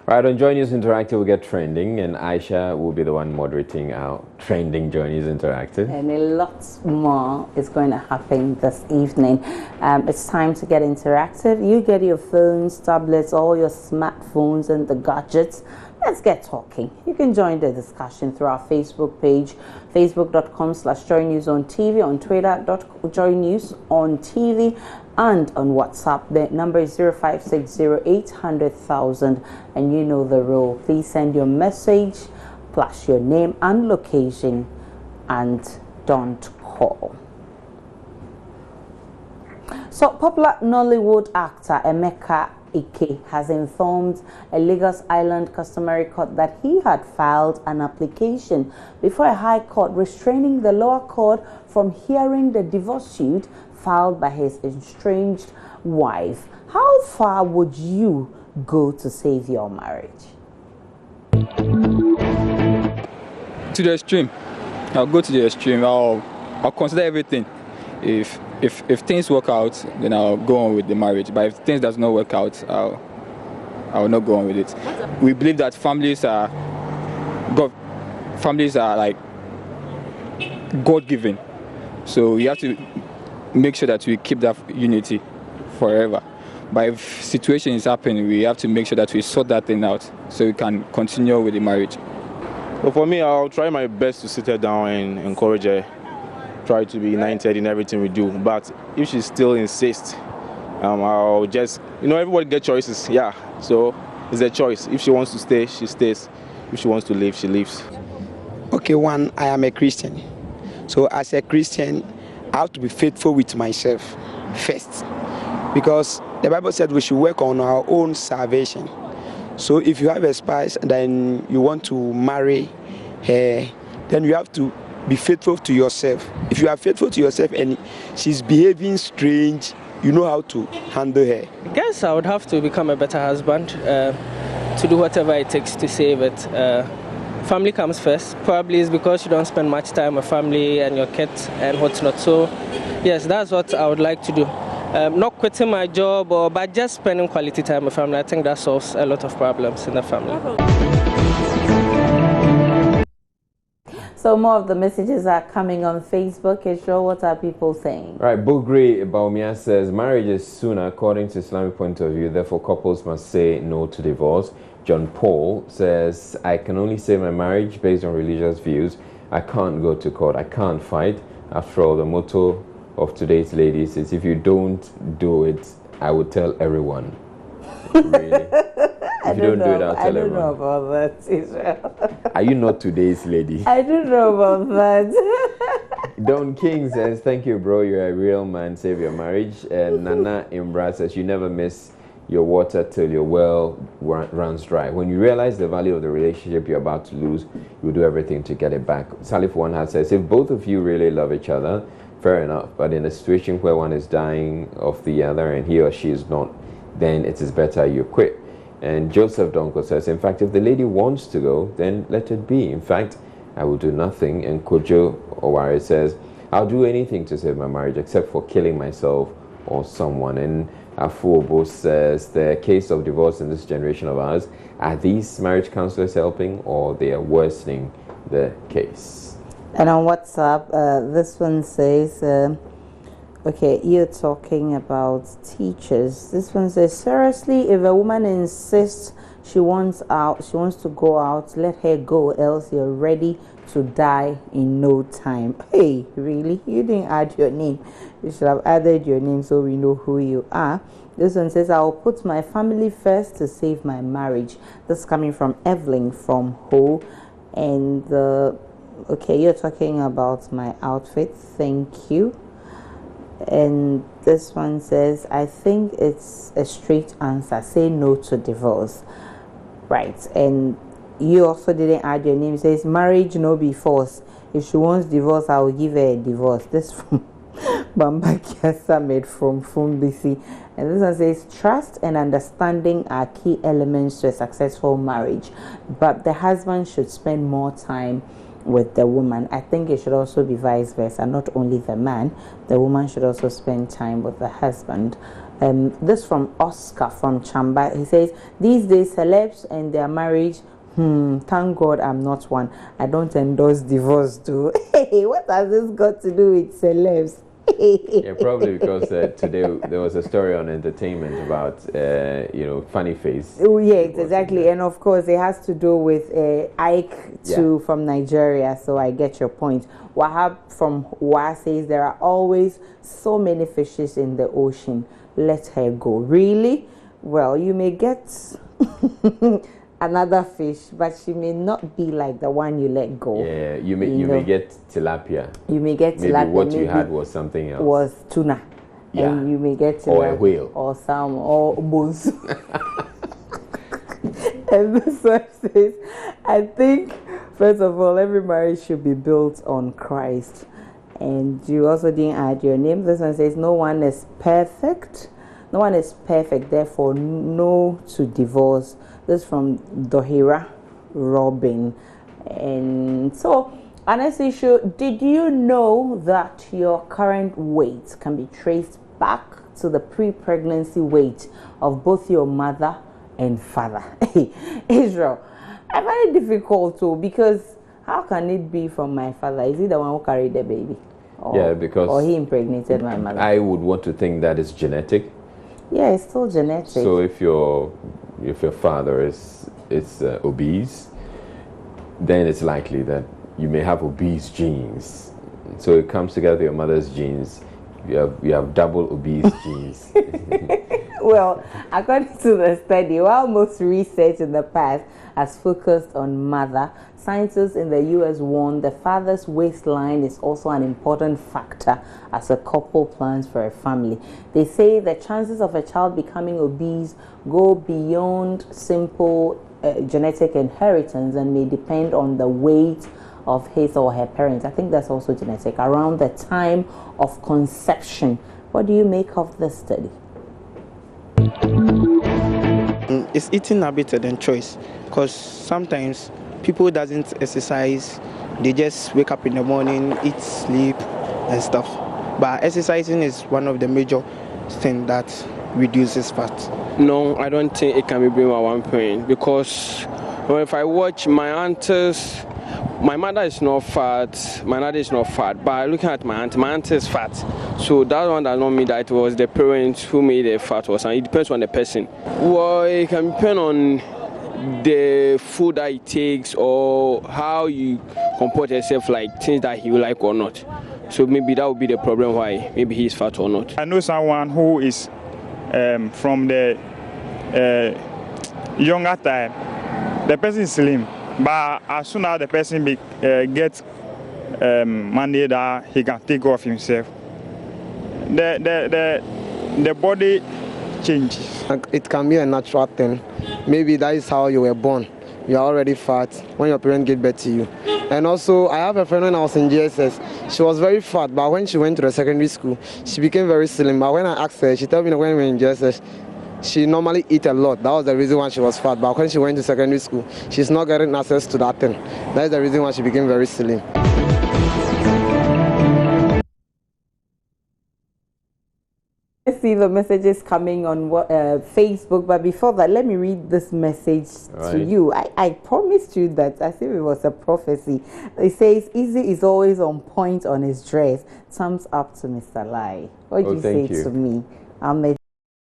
Right, on Joy News Interactive, we'll get trending, and Aisha will be the one moderating our trending Joy News Interactive. And a lot more is going to happen this evening. It's time to get interactive. You get your phones, tablets, all your smartphones and the gadgets. Let's get talking. You can join the discussion through our Facebook page, facebook.com/joynewsontv, on twitter.joynewsontv, and on WhatsApp. The number is 0560800000, and you know the rule. Please send your message plus your name and location, and don't call. So, popular Nollywood actor Emeka Ike has informed a Lagos Island customary court that he had filed an application before a high court restraining the lower court from hearing the divorce suit filed by his estranged wife. How far would you go to save your marriage? To the extreme. I'll go to the extreme. I'll consider everything. If things work out, then I'll go on with the marriage. But if things does not work out, I'll not go on with it. We believe that families are like God-given. So you have to make sure that we keep that unity forever. But if situation is happening, we have to make sure that we sort that thing out so we can continue with the marriage. But for me, I'll try my best to sit her down and encourage her. Try to be united in everything we do. But if she still insists, I'll just, everybody get choices. Yeah, so it's a choice. If she wants to stay, she stays. If she wants to leave, she leaves. Okay, one, I am a Christian. So as a Christian, I have to be faithful with myself first. Because the Bible said we should work on our own salvation. So if you have a spouse and then you want to marry her, then you have to be faithful to yourself. If you are faithful to yourself and she's behaving strange, you know how to handle her. I guess I would have to become a better husband, to do whatever it takes to save it. Family comes first. Probably it's because you don't spend much time with family and your kids and what's not. So yes, that's what I would like to do. Not quitting my job, but just spending quality time with family. I think that solves a lot of problems in the family. So more of the messages are coming on Facebook. Israel, what are people saying? Right, Bugri Baumia says, marriage is sooner according to Islamic point of view, therefore couples must say no to divorce. John Paul says, I can only save my marriage based on religious views. I can't go to court, I can't fight. After all, the motto of today's ladies is, if you don't do it, I will tell everyone. Really? If you don't do it, I'll tell everyone. I don't know about that, Israel. Are you not today's lady? I don't know about that. Don King says, thank you, bro. You're a real man. Save your marriage. And Nana Imbra says, you never miss your water till your well runs dry. When you realize the value of the relationship you're about to lose, you do everything to get it back. Salif One says, if both of you really love each other, fair enough. But in a situation where one is dying of the other and he or she is not, then it is better you quit. And Joseph Donko says, in fact, if the lady wants to go, then let it be. In fact, I will do nothing. And Kojo Owari says, I'll do anything to save my marriage except for killing myself or someone. And Afuobo says, the case of divorce in this generation of ours, are these marriage counselors helping or they are worsening the case? And on WhatsApp, this one says, okay, you're talking about teachers. This one says, seriously, if a woman insists she wants to go out, let her go, else you're ready to die in no time. Hey, really? You didn't add your name. You should have added your name so we know who you are. This one says, I'll put my family first to save my marriage. This is coming from Evelyn from Ho. And okay, you're talking about my outfit. Thank you. And this one says, I think it's a straight answer. Say no to divorce. Right. And you also didn't add your name. It says, marriage no be force. If she wants divorce, I will give her a divorce. This from Bambakia Summit from Fumbisi. And this one says, trust and understanding are key elements to a successful marriage. But the husband should spend more time with the woman. I think it should also be vice versa. Not only the man, the woman should also spend time with the husband. This from Oscar from Chamba. He says, these days celebs and their marriage, thank God I'm not one. I don't endorse divorce too. Hey, what has this got to do with celebs? Yeah, probably because today there was a story on entertainment about funny face. Oh yes, exactly, and of course it has to do with Ike too, from Nigeria. So I get your point. Wahab from Wa says there are always so many fishes in the ocean. Let her go. Really? Well, you may get another fish, but she may not be like the one you let go. Yeah, you may get tilapia. You may get tilapia. Maybe what you had was something else. Was tuna. Yeah. And you may get tilapia. Or a whale. Or salmon. Or bones. And this one says, I think, first of all, every marriage should be built on Christ. And you also didn't add your name. This one says, no one is perfect. No one is perfect, therefore no to divorce. This is from Dohira Robin. And so, honest issue, did you know that your current weight can be traced back to the pre-pregnancy weight of both your mother and father? Israel, I find it difficult too, because how can it be from my father? Is he the one who carried the baby? Or he impregnated my mother. I would want to think that is genetic. Yeah, it's still genetic. So if your father is obese, then it's likely that you may have obese genes. So it comes together with your mother's genes. You have double obese genes. Well, according to the study, while most research in the past has focused on mother, scientists in the US warn the father's waistline is also an important factor as a couple plans for a family. They say the chances of a child becoming obese go beyond simple genetic inheritance and may depend on the weight of his or her parents. I think that's also genetic. Around the time of conception. What do you make of this study? It's eating habit and choice, because sometimes people doesn't exercise, they just wake up in the morning, eat, sleep and stuff. But exercising is one of the major things that reduces fat. No, I don't think it can be blamed at one point, because if I watch my aunties, my mother is not fat, my dad is not fat, but looking at my auntie is fat. So that one does not mean that it was the parents who made her fat or something. It depends on the person. Well, it can depend on the food that he takes or how you comport yourself, like things that he will like or not. So maybe that would be the problem why maybe he's fat or not. I know someone who is from the younger time. The person is slim, but as soon as the person gets money that he can take off himself, the body changes. It can be a natural thing. Maybe that is how you were born. You are already fat when your parents give birth to you. And also, I have a friend when I was in GSS. She was very fat, but when she went to the secondary school, she became very slim. But when I asked her, she told me that when we were in GSS, she normally eat a lot. That was the reason why she was fat. But when she went to secondary school, she's not getting access to that thing. That is the reason why she became very slim. Let's see the messages coming on Facebook, but before that, let me read this message to you. I promised you that as if it was a prophecy. It says, Easy is always on point on his dress. Thumbs up to Mr. Lai. What do you say to me?